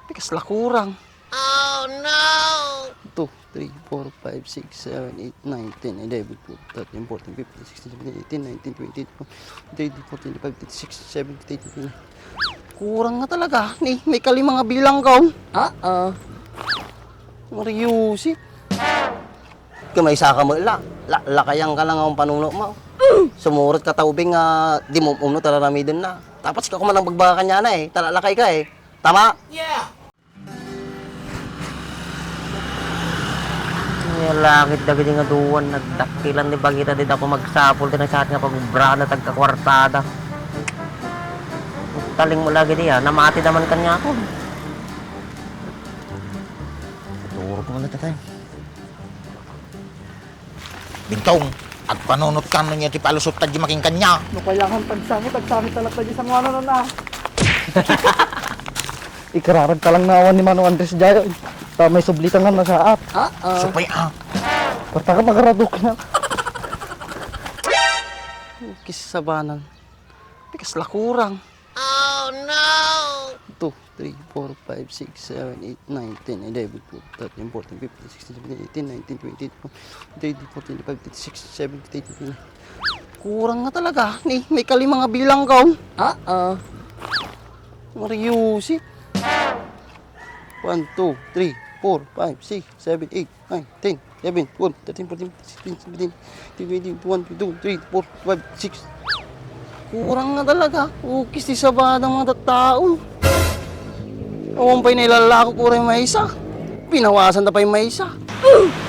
Pikas lakurang. Oh no! 2, 3, 4, 5, 6, 7, 8, 9, 10, 11, 12, 13, 14, 15, 16, 17, 18, 19, 20, 21, 22, 23, 24, 25, 26, 27, 28, 29. Kurang nga talaga. May kalimang bilang ka. Mariusi. Kamay sa ka mo lakayang ka lang ang panuno mo. Sumurot ka taubing nga di mo umno talaramidin na. Tapos ka kumanang bagbaga kanya na eh. Talalakay ka eh. Tama? Yeah! Langit na gini nga duwan, nagdakilan ni Bagita din ako magsapol din sa atin nga pag-bra na tagkakwartada. Taling mo lagi niya, namati naman kanya ako. Turo ko muna tatay. Bintong, at panunot ka nun niya ti palusot tadyo making kanya. No kailangan tagsami talaga tayo sa mga ano na. Ikararag ka lang nawan ni Manong Andres Jayo. May sublitan nga na sa app. Supay Basta ka magaradok na. Kisabanan. Pikas lakurang. Oh no! 2, 3, 4, 5, 6, 7, 8, 9, 10, 11, 12, 13, 14, 15, 16, 17, 18, 19, 20, 21, 22, 23, 24, 25, 26, 27, 28, 29. Kurang nga talaga. May kalimang bilang ka. Mariusi. 1, 2, 3, 4, 5, 6, 7, 8, 9, 10, 11, 12, 13, 14, 15, 16, 17, 18, 21, 22, 23, 24, 25, 26. Kurang nga talaga. Ukis di sabada ng mga taon. Awang pa'y nilalako ko rin may isa. Pinawasan na pa'y may isa.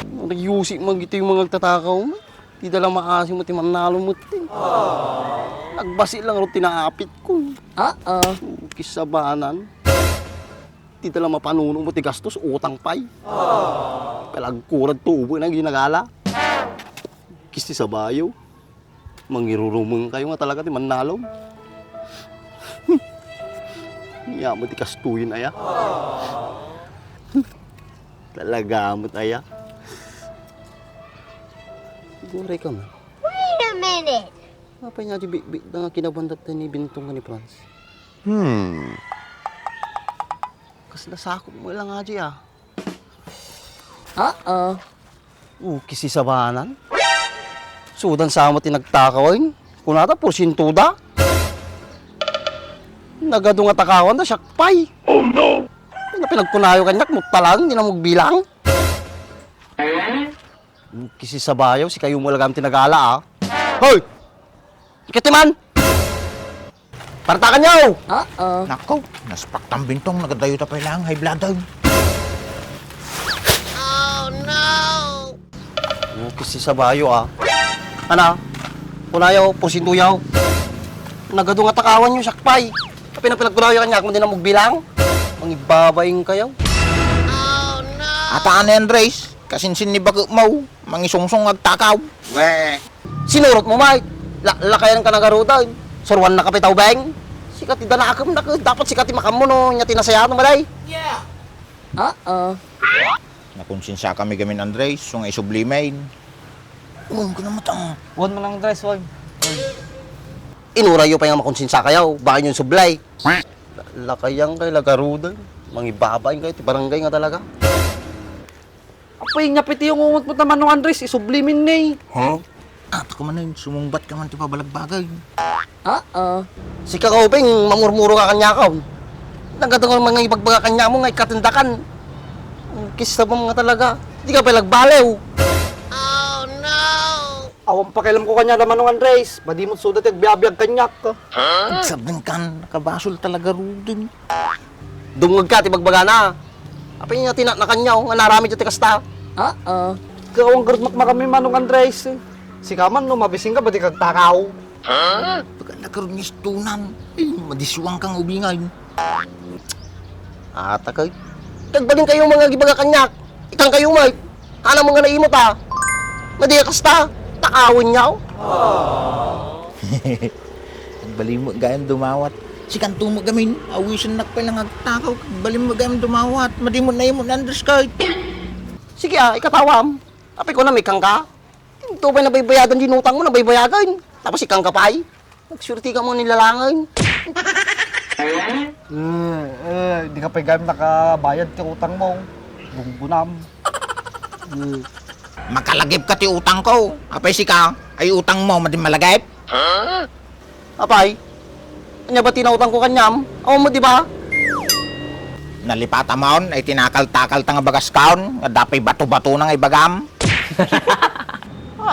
Nag-yusi magito yung mga tatakaw mo. Di dalang maasim mo ti manalo mo ti. Nagbasi lang rin tinaapit ko. Ukis sabanan. Di dalang mapanuno mo ti gastos, utang pa'y. Kalagkurad tubo na ginagala. Ukis di sabayo. Mangirurumong kayo nga talaga ti manalo. Niya mo ti kastuyin aya. Talaga mo aya. Siguro ka man. Wait a minute! Apa niya di bit na nga kinabandap ni Bintong ni Franz. Kasi nasakop mo lang nga di kisi sabanan. Sudan sa mo tinagtakawan. Kunata porsintuda. Nagado nga takawan na syakpay. Oh no! Pinagkunayo kanyak mo talang, hindi na magbilang. Kisi sa bayaw, si kayo mo lagam tinagala Hoy! Ikatiman! Partakan niyo! Nako, naspaktang bintong nagadayo tapay lang, high blood daw. Oh no! Kisi sa bayo Ana? Kunayaw, porsintuyaw. Nagado nga takawan nyo, syakpay. Pinagkunayo kanyak mo din na magbilang. Mangibabaying kayo. Oh no! Ataan ni Andres, kasinsin ni Bago Mau, mangisungsong agtakaw. Weh! Sinurot mo, Mike. Lakayan ka nagarutan. Surwan na kapitaw, beng. Sikati danakam na dapat sikati makamo no. Nya tinasayaan mo, malay. Yeah! Nakonsinsya kami gamin Andres, so nga isublimain. Ko na matang. Huwag mo lang, Andres, huwag. Inurayo pa yung makonsinsa kayo. Baka yung sublay. Lakayang kay lagarudan. Mangibabayin kayo. Ti barangay nga talaga. Apay, nyapiti yung umot mo naman ng Andres, isublimin na eh. At ko man sumumbat ka man ti pabalagbagay. Si Kakoping, mamurmuro ka kanya ka. Nagkatong mga ibagbaga kanya mo nga ikatindakan. Kisa mo nga talaga. Di ka pa lagbalew. Oh no! Awang pakialam ko kanya naman ng Andres, badi mo sudat at biyabiyag kanyak ka. Sabing kan, nakabasol talaga rudin. Dungag ka, tibagbaga na. Apay nga tinak na kanya, nga narami dyan tikasta. Gawang garutmak makami manong Andres eh. Si Kaman no, mabising ka, badi kagtakaw. Pagka nagkaroon niya tunan, madiswang kang ubingay. Ata kay. Kagbalin kayo mga gibaga kanyak. Ikang kayo, Mike. Kana mga naimot Madi kasta. Takawin niyaw. Bali mo gayam dumawat. Si kanto mo gamin, awisan nakpalang agtakaw. Bali mo gayam dumawat, madi mo na imon Andres kahit. Sige ikatawam. Apay ko na may kangka. Ito ba nabaybayadan dinutang mo, nabaybayagan. Tapos ikang kapay. Nagsurti ka mo nilalangan. Di ka pa gayam nakabayad ti utang mo. Bunggunam. Makalagip ka ti utang ko. Apay si ka, ay utang mo, madi malagip. Apay, kanya ba tinautang ko kanyam? Ako mo, di ba? Nalipata maon, ay tinakal-takal ta nga bagas kaon, nga dapay bato-bato na nga ibagam.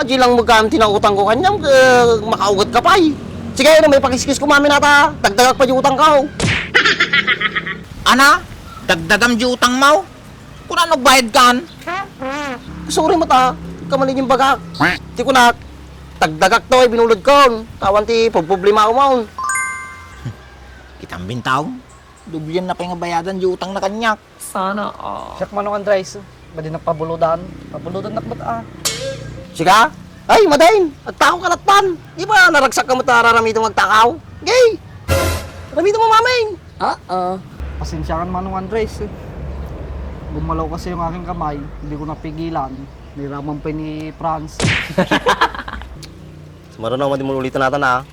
Di lang magkam tinautang ko kanyam, makaugat ka pa eh. Sige, may pakiskis ko mami nata, dagdagak pa yung utang ka. Ana, dagdagam di utang mo. Kung ano bayad kan? Sorry mo ta, kamalin yung bagak. Di ko na, dagdagak to ay binulod ko. Tawan ti, problema ko maun. Kitang bintaw. Dublian na pa nga bayadan di utang na kanyak. Siyak manong Andres. Badi na pabuludan. Pabuludan nakbat Siga? Ay, madain, agtakaw ka latpan. Di ba naragsak ka mo ta raramito magtakaw? Gay! Ramito mo mamin. Pasensyakan manong Andres. Gumalaw kasi yung aking kamay. Hindi ko napigilan. Niraman pa ni Franz. Sumaro na, madi mo ulitin natin ha.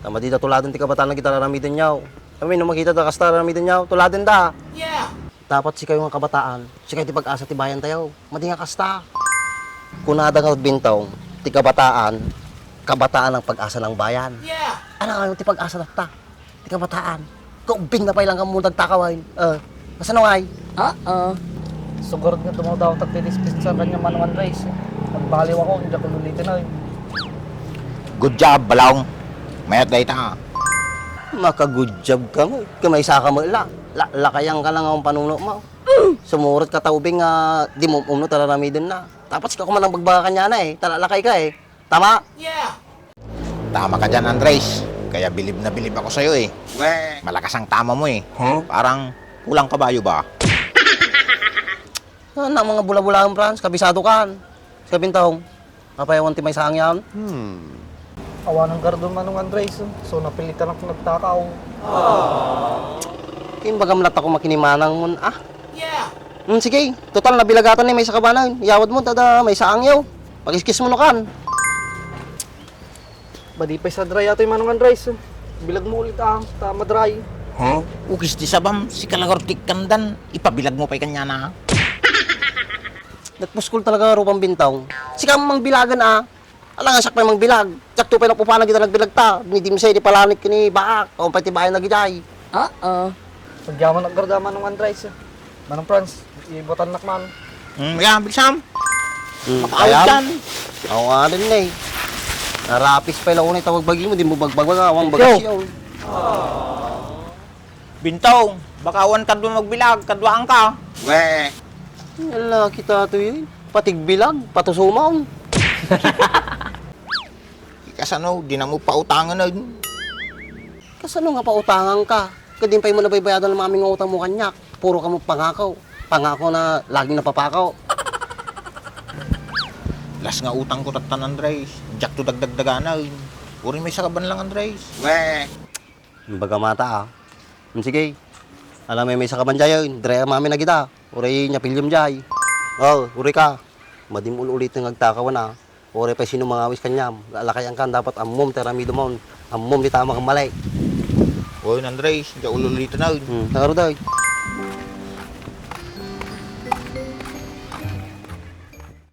Tama di tuladan ti kabataan na kita raramitin niyaw. Kami, nung makita ta kasta raramitin niyaw, tuladan da. Yeah. Dapat si kayo nga kabataan, si kayo ti pag-asa ti bayan tayo. Madi nga kasta. Kunada nga bintaw, ti kabataan ang pag-asa ng bayan. Yeah. Ano nga ti pag-asa na ta? Ti kabataan. Kaubing na pa ilang kang mundag takawain. Nasa ngay? Sugurot nga tumaw daw tagtinispis sa kanya manong Andres. Magbaliw ako, hindi ako lulitin na. Good job, balong. Mayat day ta. Maka-good job ka mo. Kamay sa ka mo ila. Lakayang ka lang ang panuno mo. Sumurot ka taubing nga di mo umno talaramidin na. Tapos ka kumanang bagbaga kanya na eh. Talalakay ka eh. Tama? Tama ka dyan, Andres. Kaya bilib na bilib ako sa'yo eh. Malakas ang tama mo eh. Parang kulang kabayo ba? Ano mga bula-bulaan, Franz? Kabisado kan. Kabintahong. Kapayawan ti may sangyan. Awa ng gardon manong Andres. So napilitan ako nagtakaw. Kimbaga malat ako makinimanang mo. Sige. Total na bilagatan ni may sa kabanan. Yawad mo, tada may saangyaw. Pag-iskis mo no kan. Badi pa sa dry ato yung manong Andres. Bilag mo ulit tama dry. Ukis di sabam, si kalagortik kandan, ipabilag mo pa kanya na. Nagpuskol talaga rupang bintaw. Si mang bilagan Alang nga siya pa mang bilag. Tsak to pa nagpupanan kita nagbilag ta. Nidim sa'yo di palanik kini baak. Kung pati bayan nagijay. Pagyaman ng garda manong Andres. Manong Franz, ibotan nakman. Yeah, bigsam. Ayan. dyan. Oo nga din eh. Narapis pa ilang unay tawag bagi mo. Di mo bagbag awang bagas yun. Bintaw, bakawan kadwa magbilag, kadwaan ka. Yala kita to yun. Patig bilag, patusumaw. Kasano, di na mo pautangan na. Kasano nga pa utangan ka? Kadin pa mo nabaybayadan ng maming utang mo kanyak. Puro ka mo pangakaw. Pangako na laging napapakaw. Las nga utang ko tatan, Andres. Jack to dagdagdagana. Uri may sakaban lang, Andres. Baga mata sige. Alam mo may sakaban jay yun. Dre mami na kita. Uri niya pilyom jay. Uri ka. Madim ulit ng agtakawan Uri pa sino mga awis kanyam. Lalakayan kan dapat amom teramido mo. Amom di tama kang malay. Oy, Andres, di ululito na. Nagaro daw.